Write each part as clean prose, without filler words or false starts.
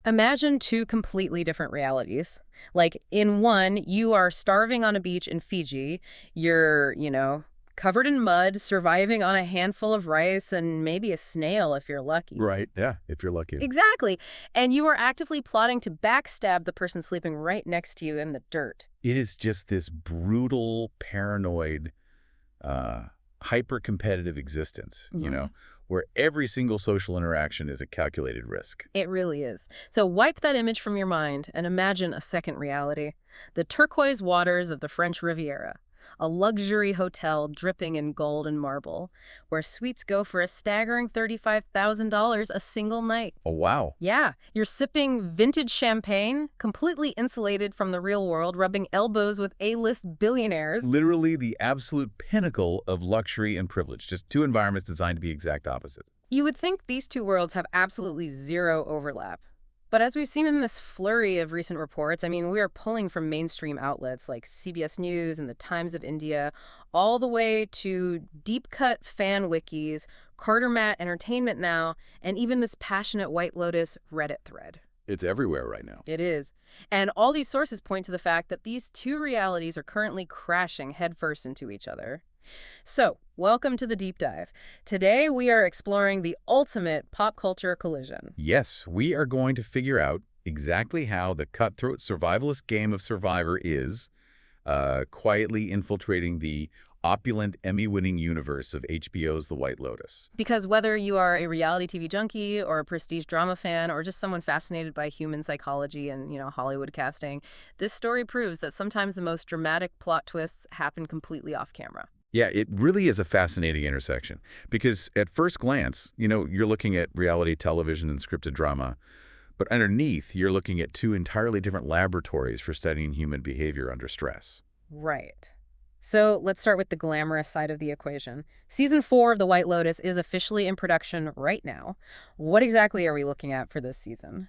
Imagine two completely different realities. Like, in one, you are starving on a beach in Fiji. You're, covered in mud, surviving on a handful of rice and maybe a snail if you're lucky. Right, yeah, if you're lucky. Exactly. And you are actively plotting to backstab the person sleeping right next to you in the dirt. It is just this brutal, paranoid, hyper-competitive existence, where every single social interaction is a calculated risk. It really is. So wipe that image from your mind and imagine a second reality. The turquoise waters of the French Riviera. A luxury hotel dripping in gold and marble, where suites go for a staggering $35,000 a single night. Oh, wow. Yeah, you're sipping vintage champagne, completely insulated from the real world, rubbing elbows with A-list billionaires. Literally the absolute pinnacle of luxury and privilege. Just two environments designed to be exact opposites. You would think these two worlds have absolutely zero overlap. But as we've seen in this flurry of recent reports, we are pulling from mainstream outlets like CBS News and the Times of India, all the way to deep-cut fan wikis, Cartermat Entertainment Now, and even this passionate White Lotus Reddit thread. It's everywhere right now. It is. And all these sources point to the fact that these two realities are currently crashing headfirst into each other. So, welcome to the deep dive. Today, we are exploring the ultimate pop culture collision. Yes, we are going to figure out exactly how the cutthroat survivalist game of Survivor is quietly infiltrating the opulent Emmy-winning universe of HBO's The White Lotus. Because whether you are a reality TV junkie or a prestige drama fan or just someone fascinated by human psychology and, Hollywood casting, this story proves that sometimes the most dramatic plot twists happen completely off camera. Yeah, it really is a fascinating intersection because at first glance, you're looking at reality television and scripted drama, but underneath, you're looking at two entirely different laboratories for studying human behavior under stress. Right. So let's start with the glamorous side of the equation. Season 4 of The White Lotus is officially in production right now. What exactly are we looking at for this season?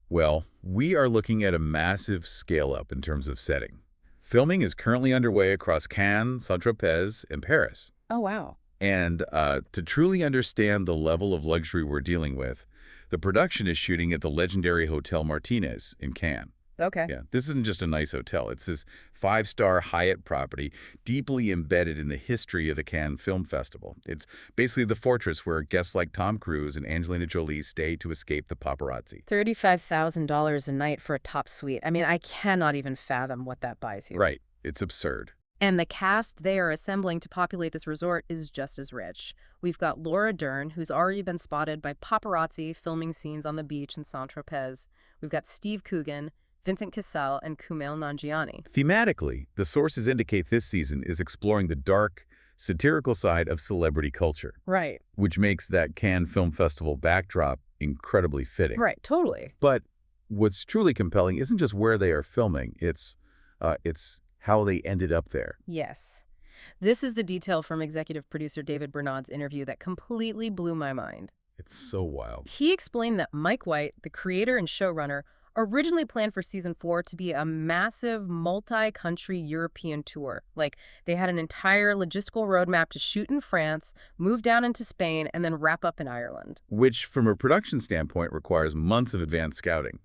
Well, we are looking at a massive scale-up in terms of setting. Filming is currently underway across Cannes, Saint-Tropez, and Paris. Oh, wow. And to truly understand the level of luxury we're dealing with, the production is shooting at the legendary Hotel Martinez in Cannes. Okay. Yeah, this isn't just a nice hotel. It's this 5-star Hyatt property deeply embedded in the history of the Cannes Film Festival. It's basically the fortress where guests like Tom Cruise and Angelina Jolie stay to escape the paparazzi. $35,000 a night for a top suite. I cannot even fathom what that buys you. Right. It's absurd. And the cast they are assembling to populate this resort is just as rich. We've got Laura Dern, who's already been spotted by paparazzi filming scenes on the beach in Saint-Tropez. We've got Steve Coogan, Vincent Cassel, and Kumail Nanjiani. Thematically, the sources indicate this season is exploring the dark, satirical side of celebrity culture. Right. Which makes that Cannes Film Festival backdrop incredibly fitting. Right, totally. But what's truly compelling isn't just where they are filming, it's how they ended up there. Yes. This is the detail from executive producer David Bernard's interview that completely blew my mind. It's so wild. He explained that Mike White, the creator and showrunner, originally planned for season 4 to be a massive multi-country European tour. They had an entire logistical roadmap to shoot in France, move down into Spain, and then wrap up in Ireland. Which, from a production standpoint, requires months of advanced scouting,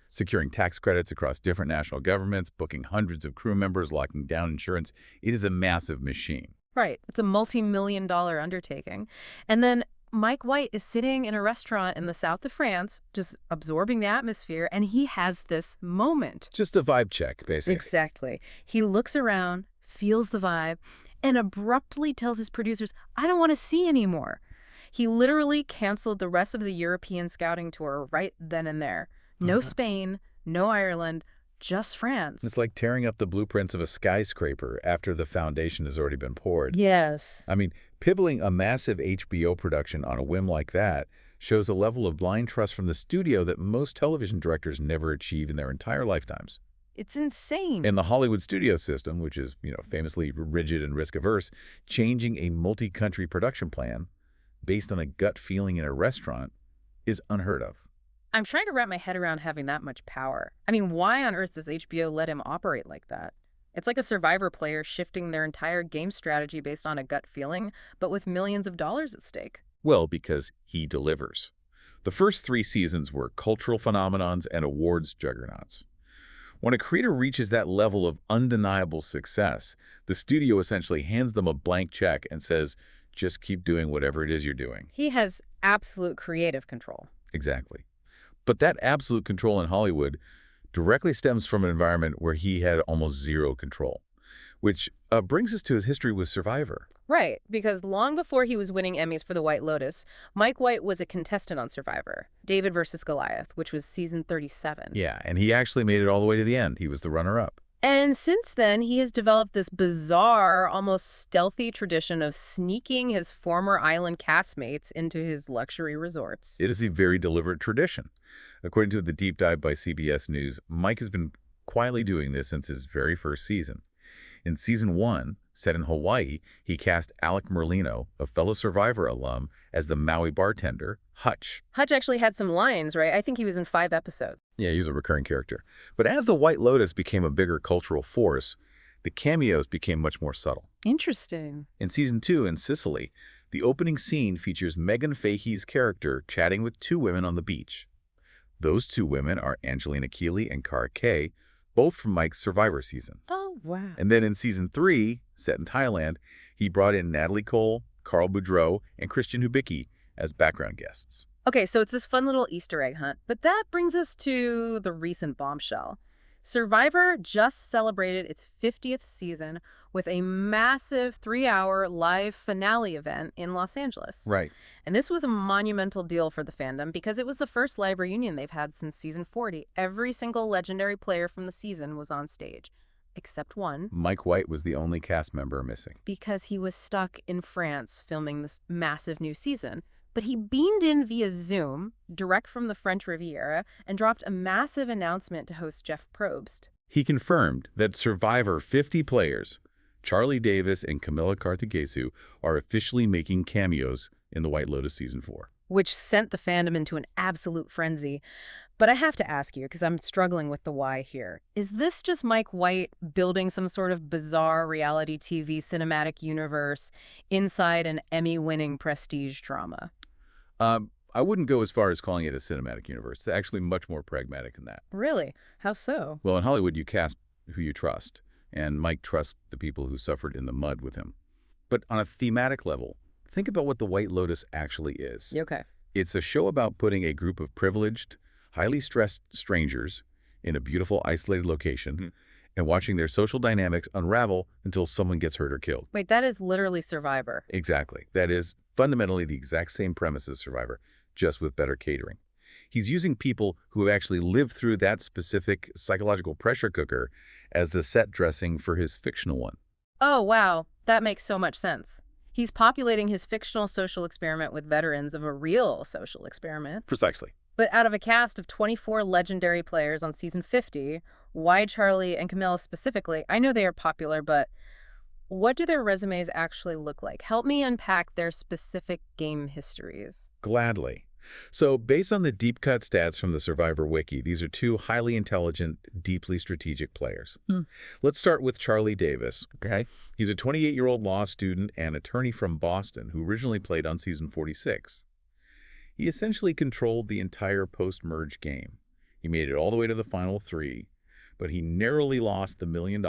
securing tax credits across different national governments, booking hundreds of crew members, locking down insurance. It is a massive machine. Right. It's a multi-million-dollar undertaking. And then Mike White is sitting in a restaurant in the south of France, just absorbing the atmosphere, and he has this moment. Just a vibe check, basically. Exactly. He looks around, feels the vibe, and abruptly tells his producers, I don't want to see anymore. He literally canceled the rest of the European scouting tour right then and there. No Spain, no Ireland, just France. It's like tearing up the blueprints of a skyscraper after the foundation has already been poured. Yes. Pivoting a massive HBO production on a whim like that shows a level of blind trust from the studio that most television directors never achieve in their entire lifetimes. It's insane. In the Hollywood studio system, which is, famously rigid and risk-averse, changing a multi-country production plan based on a gut feeling in a restaurant is unheard of. I'm trying to wrap my head around having that much power. Why on earth does HBO let him operate like that? It's like a Survivor player shifting their entire game strategy based on a gut feeling, but with millions of dollars at stake. Well, because he delivers. The first 3 seasons were cultural phenomenons and awards juggernauts. When a creator reaches that level of undeniable success, the studio essentially hands them a blank check and says, just keep doing whatever it is you're doing. He has absolute creative control. Exactly. But that absolute control in Hollywood directly stems from an environment where he had almost zero control, which brings us to his history with Survivor. Right, because long before he was winning Emmys for The White Lotus, Mike White was a contestant on Survivor, David versus Goliath, which was season 37. Yeah, and he actually made it all the way to the end. He was the runner-up. And since then, he has developed this bizarre, almost stealthy tradition of sneaking his former island castmates into his luxury resorts. It is a very deliberate tradition. According to the deep dive by CBS News, Mike has been quietly doing this since his very first season. In season 1, set in Hawaii, he cast Alec Merlino, a fellow Survivor alum, as the Maui bartender, Hutch. Hutch actually had some lines, right? I think he was in 5 episodes. Yeah, he was a recurring character. But as the White Lotus became a bigger cultural force, the cameos became much more subtle. Interesting. In season 2, in Sicily, the opening scene features Megan Fahey's character chatting with 2 women on the beach. Those 2 women are Angelina Keeley and Cara Kay, both from Mike's Survivor season. Oh, wow. And then in season 3, set in Thailand, he brought in Natalie Cole, Carl Boudreau, and Christian Hubicki as background guests. Okay, so it's this fun little Easter egg hunt, but that brings us to the recent bombshell. Survivor just celebrated its 50th season with a massive 3-hour live finale event in Los Angeles. Right. And this was a monumental deal for the fandom because it was the first live reunion they've had since season 40. Every single legendary player from the season was on stage, except one. Mike White was the only cast member missing. Because he was stuck in France filming this massive new season. But he beamed in via Zoom, direct from the French Riviera, and dropped a massive announcement to host Jeff Probst. He confirmed that Survivor 50 players, Charlie Davis and Camila Cartagesu, are officially making cameos in The White Lotus Season 4. Which sent the fandom into an absolute frenzy. But I have to ask you, because I'm struggling with the why here. Is this just Mike White building some sort of bizarre reality TV cinematic universe inside an Emmy-winning prestige drama? I wouldn't go as far as calling it a cinematic universe. It's actually much more pragmatic than that. Really? How so? Well, in Hollywood, you cast who you trust, and Mike trusts the people who suffered in the mud with him. But on a thematic level, think about what The White Lotus actually is. Okay. It's a show about putting a group of privileged, highly stressed strangers in a beautiful, isolated location and watching their social dynamics unravel until someone gets hurt or killed. Wait, that is literally Survivor. Exactly. That is fundamentally the exact same premise as Survivor, just with better catering. He's using people who have actually lived through that specific psychological pressure cooker as the set dressing for his fictional one. Oh, wow. That makes so much sense. He's populating his fictional social experiment with veterans of a real social experiment. Precisely. But out of a cast of 24 legendary players on season 50, why Charlie and Camilla specifically? I know they are popular, but what do their resumes actually look like? Help me unpack their specific game histories. Gladly. So based on the deep cut stats from the Survivor Wiki, these are 2 highly intelligent, deeply strategic players. Let's start with Charlie Davis. Okay. He's a 28-year-old law student and attorney from Boston who originally played on season 46. He essentially controlled the entire post-merge game. He made it all the way to the final 3, but he narrowly lost the $1 million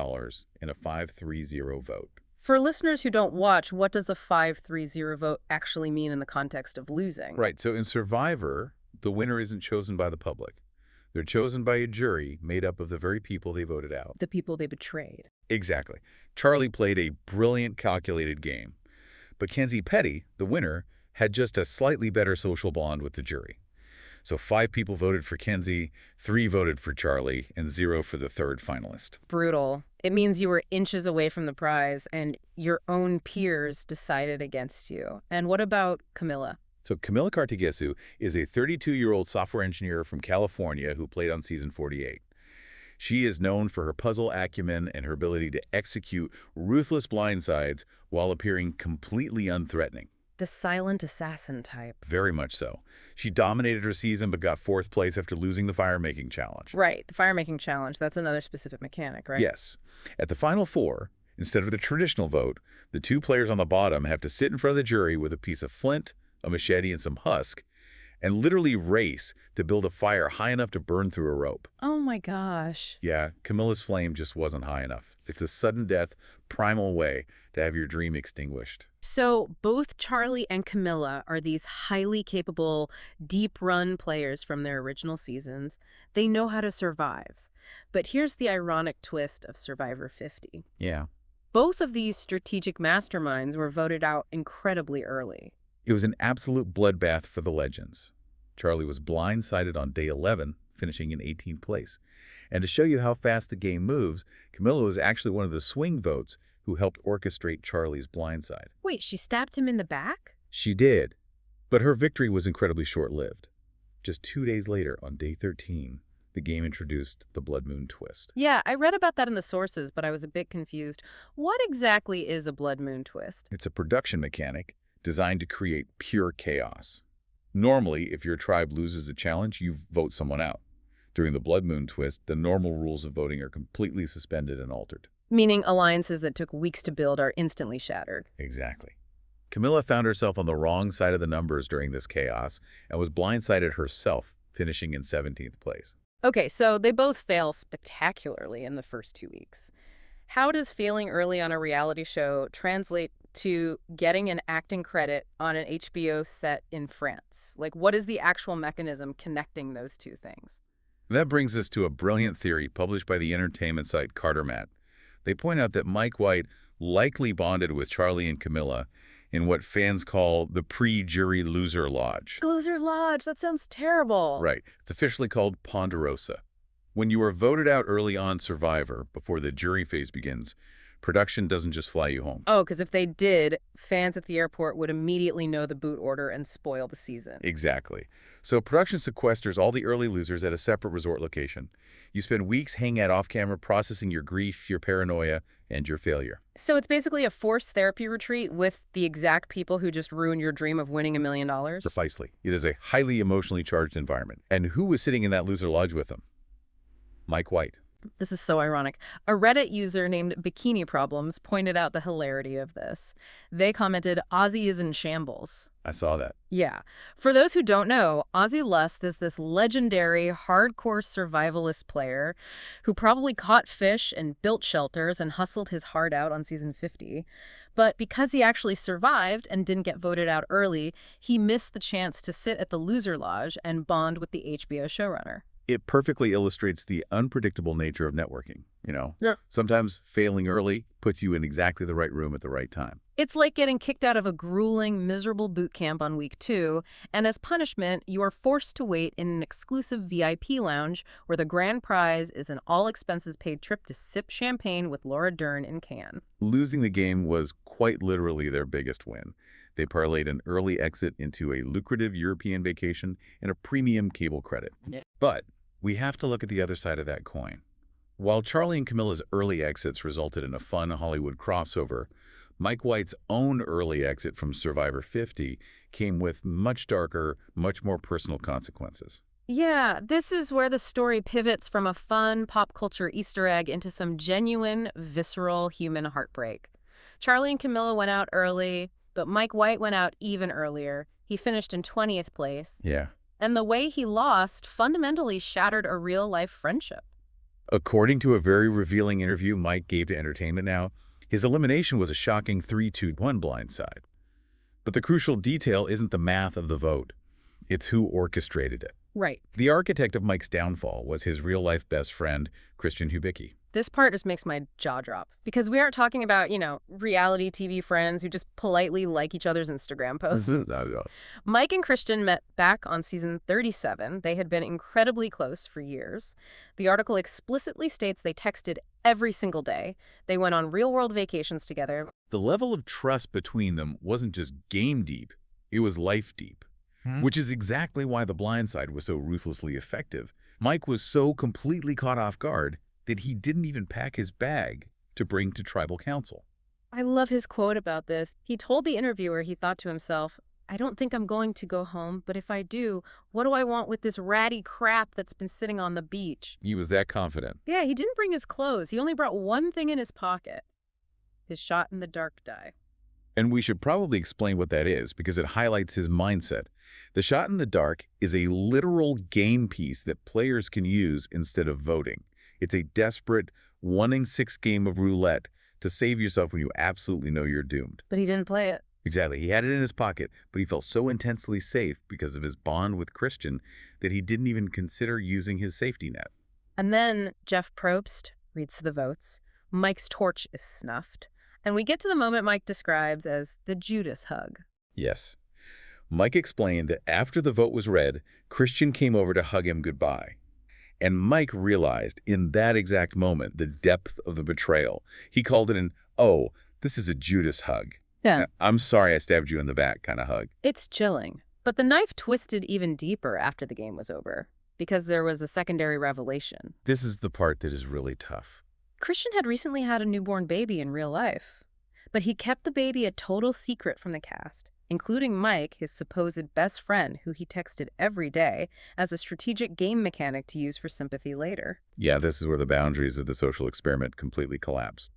in a 5-3-0 vote. For listeners who don't watch, what does a 5-3-0 vote actually mean in the context of losing? Right, so in Survivor, the winner isn't chosen by the public. They're chosen by a jury made up of the very people they voted out. The people they betrayed. Exactly. Charlie played a brilliant, calculated game. But Kenzie Petty, the winner, had just a slightly better social bond with the jury. So 5 people voted for Kenzie, 3 voted for Charlie, and 0 for the third finalist. Brutal. It means you were inches away from the prize, and your own peers decided against you. And what about Camilla? So Camila Cartagesu is a 32-year-old software engineer from California who played on season 48. She is known for her puzzle acumen and her ability to execute ruthless blindsides while appearing completely unthreatening. The silent assassin type. Very much so. She dominated her season but got 4th place after losing the fire-making challenge. Right, the fire-making challenge. That's another specific mechanic, right? Yes. At the final 4, instead of the traditional vote, the 2 players on the bottom have to sit in front of the jury with a piece of flint, a machete, and some husk, and literally race to build a fire high enough to burn through a rope. Oh my gosh. Yeah, Camilla's flame just wasn't high enough. It's a sudden death, primal way to have your dream extinguished. So both Charlie and Camilla are these highly capable, deep-run players from their original seasons. They know how to survive. But here's the ironic twist of Survivor 50. Yeah. Both of these strategic masterminds were voted out incredibly early. It was an absolute bloodbath for the legends. Charlie was blindsided on day 11, finishing in 18th place. And to show you how fast the game moves, Camilla was actually one of the swing votes who helped orchestrate Charlie's blindside. Wait, she stabbed him in the back? She did, but her victory was incredibly short-lived. Just 2 days later, on day 13, the game introduced the Blood Moon twist. Yeah, I read about that in the sources, but I was a bit confused. What exactly is a Blood Moon twist? It's a production mechanic designed to create pure chaos. Normally, if your tribe loses a challenge, you vote someone out. During the Blood Moon twist, the normal rules of voting are completely suspended and altered. Meaning alliances that took weeks to build are instantly shattered. Exactly. Camilla found herself on the wrong side of the numbers during this chaos and was blindsided herself, finishing in 17th place. Okay, so they both fail spectacularly in the first 2 weeks. How does failing early on a reality show translate to getting an acting credit on an HBO set in France? Like, what is the actual mechanism connecting those two things? That brings us to a brilliant theory published by the entertainment site Cartermat. They point out that Mike White likely bonded with Charlie and Camilla in what fans call the pre-jury loser lodge. Loser Lodge, that sounds terrible. Right. It's officially called Ponderosa. When you are voted out early on Survivor, before the jury phase begins, production doesn't just fly you home. Oh, because if they did, fans at the airport would immediately know the boot order and spoil the season. Exactly. So production sequesters all the early losers at a separate resort location. You spend weeks hanging out off-camera processing your grief, your paranoia, and your failure. So it's basically a forced therapy retreat with the exact people who just ruined your dream of winning $1 million? Precisely. It is a highly emotionally charged environment. And who was sitting in that loser lodge with them? Mike White. This is so ironic. A Reddit user named Bikini Problems pointed out the hilarity of this. They commented, "Ozzy is in shambles." I saw that. Yeah. For those who don't know, Ozzy Lust is this legendary hardcore survivalist player who probably caught fish and built shelters and hustled his heart out on season 50. But because he actually survived and didn't get voted out early, he missed the chance to sit at the loser lodge and bond with the HBO showrunner. It perfectly illustrates the unpredictable nature of networking, Yeah. Sometimes failing early puts you in exactly the right room at the right time. It's like getting kicked out of a grueling, miserable boot camp on week 2, and as punishment, you are forced to wait in an exclusive VIP lounge where the grand prize is an all-expenses-paid trip to sip champagne with Laura Dern in Cannes. Losing the game was quite literally their biggest win. They parlayed an early exit into a lucrative European vacation and a premium cable credit. Yeah. But we have to look at the other side of that coin. While Charlie and Camilla's early exits resulted in a fun Hollywood crossover, Mike White's own early exit from Survivor 50 came with much darker, much more personal consequences. Yeah, this is where the story pivots from a fun pop culture Easter egg into some genuine, visceral human heartbreak. Charlie and Camilla went out early, but Mike White went out even earlier. He finished in 20th place. Yeah. And the way he lost fundamentally shattered a real-life friendship. According to a very revealing interview Mike gave to Entertainment Now, his elimination was a shocking 3-2-1 blindside. But the crucial detail isn't the math of the vote. It's who orchestrated it. Right. The architect of Mike's downfall was his real-life best friend, Christian Hubicki. This part just makes my jaw drop. Because we aren't talking about, reality TV friends who just politely like each other's Instagram posts. Mike and Christian met back on season 37. They had been incredibly close for years. The article explicitly states they texted every single day. They went on real-world vacations together. The level of trust between them wasn't just game deep, it was life deep. Which is exactly why the blindside was so ruthlessly effective. Mike was so completely caught off guard that he didn't even pack his bag to bring to tribal council. I love his quote about this. He told the interviewer he thought to himself, "I don't think I'm going to go home, but if I do, what do I want with this ratty crap that's been sitting on the beach?" He was that confident. Yeah, he didn't bring his clothes. He only brought one thing in his pocket. His shot-in-the-dark die. And we should probably explain what that is, because it highlights his mindset. The shot in the dark is a literal game piece that players can use instead of voting. It's a desperate 1-in-6 game of roulette to save yourself when you absolutely know you're doomed. But he didn't play it. Exactly. He had it in his pocket, but he felt so intensely safe because of his bond with Christian that he didn't even consider using his safety net. And then Jeff Probst reads the votes. Mike's torch is snuffed. And we get to the moment Mike describes as the Judas hug. Yes. Mike explained that after the vote was read, Christian came over to hug him goodbye. And Mike realized in that exact moment the depth of the betrayal. He called it an, "Oh, this is a Judas hug. Yeah. I'm sorry I stabbed you in the back" kind of hug. It's chilling. But the knife twisted even deeper after the game was over, because there was a secondary revelation. This is the part that is really tough. Christian had recently had a newborn baby in real life, but he kept the baby a total secret from the cast, including Mike, his supposed best friend, who he texted every day, as a strategic game mechanic to use for sympathy later. Yeah, this is where the boundaries of the social experiment completely collapse.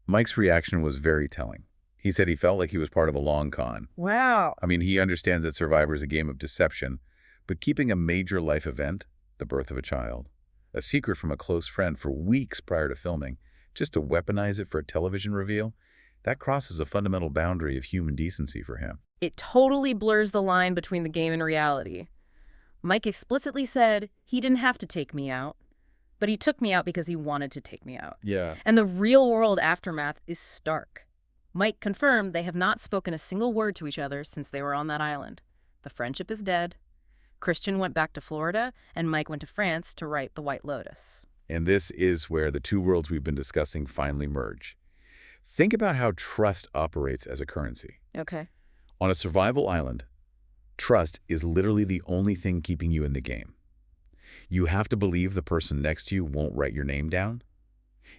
Mike's reaction was very telling. He said he felt like he was part of a long con. Wow. I mean, he understands that Survivor is a game of deception, but keeping a major life event, the birth of a child, a secret from a close friend for weeks prior to filming, just to weaponize it for a television reveal, that crosses a fundamental boundary of human decency for him. It totally blurs the line between the game and reality. Mike explicitly said he didn't have to take me out, but he took me out because he wanted to take me out. Yeah. And the real-world aftermath is stark. Mike confirmed they have not spoken a single word to each other since they were on that island. The friendship is dead. Christian went back to Florida, and Mike went to France to write The White Lotus. And this is where the two worlds we've been discussing finally merge. Think about how trust operates as a currency. Okay. On a survival island, trust is literally the only thing keeping you in the game. You have to believe the person next to you won't write your name down.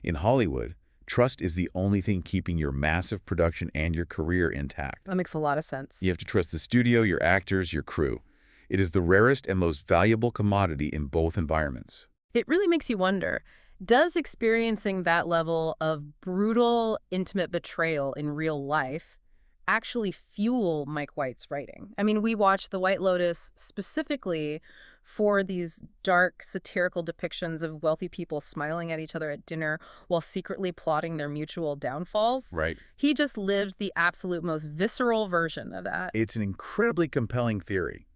In Hollywood, trust is the only thing keeping your massive production and your career intact. That makes a lot of sense. You have to trust the studio, your actors, your crew. It is the rarest and most valuable commodity in both environments. It really makes you wonder, does experiencing that level of brutal, intimate betrayal in real life actually fuel Mike White's writing? I mean, we watched The White Lotus specifically for these dark, satirical depictions of wealthy people smiling at each other at dinner while secretly plotting their mutual downfalls. Right. He just lived the absolute most visceral version of that. It's an incredibly compelling theory.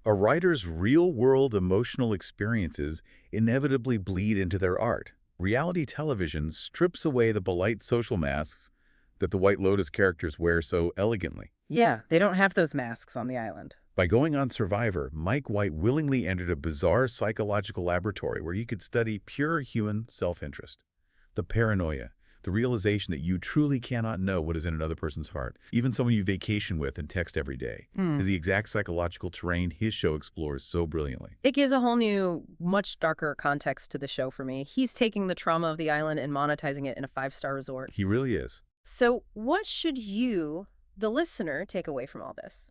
A writer's real-world emotional experiences inevitably bleed into their art. Reality television strips away the polite social masks that the White Lotus characters wear so elegantly. Yeah, they don't have those masks on the island. By going on Survivor, Mike White willingly entered a bizarre psychological laboratory where you could study pure human self-interest. The paranoia, the realization that you truly cannot know what is in another person's heart, even someone you vacation with and text every day, is the exact psychological terrain his show explores so brilliantly. It gives a whole new, much darker context to the show for me. He's taking the trauma of the island and monetizing it in a 5-star resort. He really is. So what should you, the listener, take away from all this?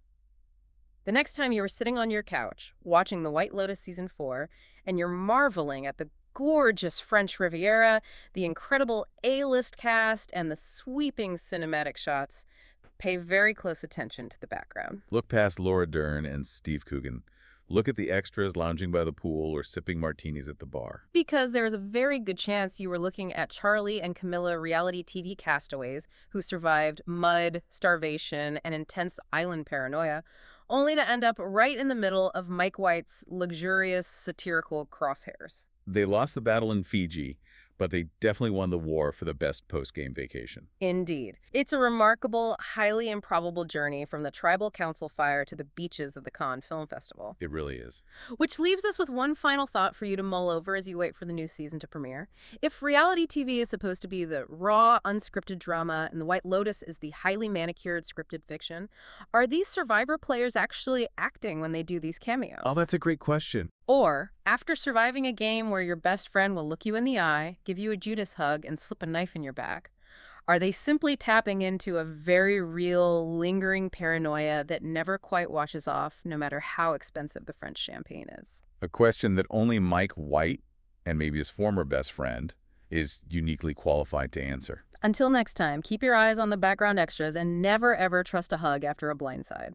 The next time you were sitting on your couch watching The White Lotus Season 4 and you're marveling at the gorgeous French Riviera, the incredible A-list cast, and the sweeping cinematic shots, pay very close attention to the background. Look past Laura Dern and Steve Coogan. Look at the extras lounging by the pool or sipping martinis at the bar. Because there is a very good chance you were looking at Charlie and Camilla reality TV castaways who survived mud, starvation, and intense island paranoia, only to end up right in the middle of Mike White's luxurious satirical crosshairs. They lost the battle in Fiji, but they definitely won the war for the best post-game vacation. Indeed. It's a remarkable, highly improbable journey from the tribal council fire to the beaches of the Cannes Film Festival. It really is. Which leaves us with one final thought for you to mull over as you wait for the new season to premiere. If reality TV is supposed to be the raw, unscripted drama and The White Lotus is the highly manicured, scripted fiction, are these Survivor players actually acting when they do these cameos? Oh, that's a great question. Or, after surviving a game where your best friend will look you in the eye, give you a Judas hug, and slip a knife in your back, are they simply tapping into a very real, lingering paranoia that never quite washes off, no matter how expensive the French champagne is? A question that only Mike White, and maybe his former best friend, is uniquely qualified to answer. Until next time, keep your eyes on the background extras and never ever trust a hug after a blindside.